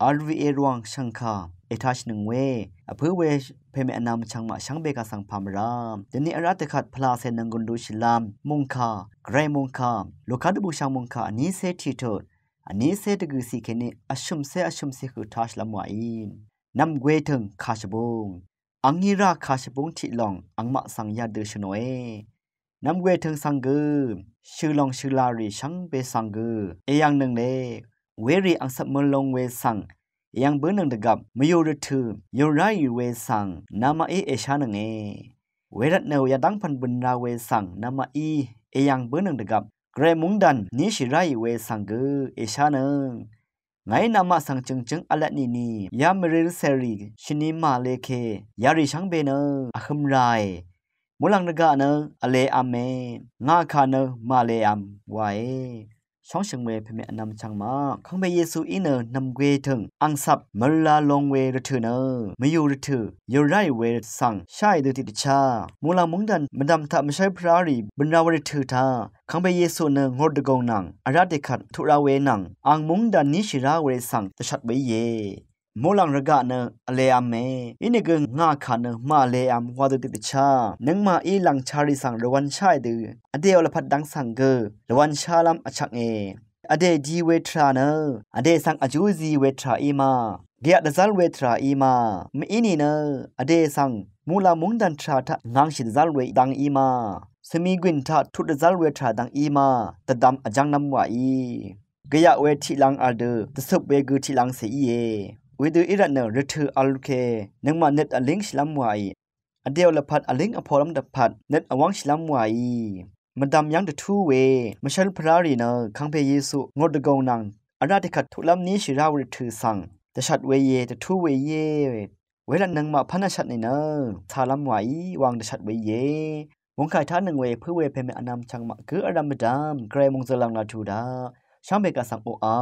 RVA รวงชังคาเอทัชหนึ่งเวอเพื่อเวเพเมอนามชังมาชังเบกาสังพามรามเดนี้อารัตขัดพลาเซนังกุนดูชิลามมุงคาเกรมุงคาลูคาดบูชังมุงคาอันนี้เซทีโตอันนี้เซตกุสีเคเนอชุมเซคือทัชลามวาอินนำเวถึงคาชบงอังยีราคาชบงทิลองอังมะสังยาเดชโนเอนำเวถึงสังกือชื่อลองชื่อลารีชังเบสังกือยังหนึ่งเลเวรีอังสับมลงเวสังยังเบนึงดกับมยูรทูยูไรเวสังนามาเอชานังเวรัตเนวยาดังพันบุญราเวสังนามายังเบนึงดกับเกรมุงดันนิชิไรเวสังกือเอชานังไงนามาสังจึงอละนียามเรลเซรีชินิมาเลเคยาริชังเบเนอะคมไรมุลังนกะเนอเลอเมงาคาเนมาเลอัมไวช่องเชิงเวเพเมอนำชังมาขังเบเยซูอีเนนำเวถึงอังสับมลาลงเวรถือเนไม่อยู่รถือยไรเวสังใช่ดูติดชามูลามุงดันมันดำทำไม่ใช่พระรีบรรดาวรถือท่าขังเบเยซูเนงอดกงนังอาราเดขัดทุราเวนังอังมุงดันนิชิราเวสังตะชัดเบเยโมลังระกะเนอเลอัมเมอินเกงงาคาเนมาเลอัมวาดติดชานังมาอีหลังชาริสังระวันชายดืออเดอลพัดดังสังเกระวันชาลัมอชักอเดจีเวทราเนอเดสังอจูซีเวทราอีมาเกียดซัลเวทราอีมาไม่อินีเนอเดสังมูลามุงดันทราทะงางชิดซัลเวดังอีมาสมีกวินทะทุดซัลเวทราดังอีมาตะดำอจังนำวาอีกะยะเวทิลังอัลเดตะสุบเวกุทิลังเสียวิดูอิรันเนอร์ถืออัลเคนังมาเน็ตอลิงชลัมวายอเดียวละพัดอลิงอพอลัมดับพัดเน็ตอวังชลัมวายมันดำยังตะทูเวมชัลพรารีเนอคังเพเยซูงดกงนังอาราติขัดทุลัมนี้ชิราวรถือสังตะชัดเวเยตะทูเวเยเวลันนังมาพันชัดในเนอทาลัมวายวางตะชัดเวเยวงไข่ท่าหนึ่งเวเพื่อเวเพเมอนามชังมาคืออารัมดามเกรมงซลังนาทูดาช่างเบกาสังโออา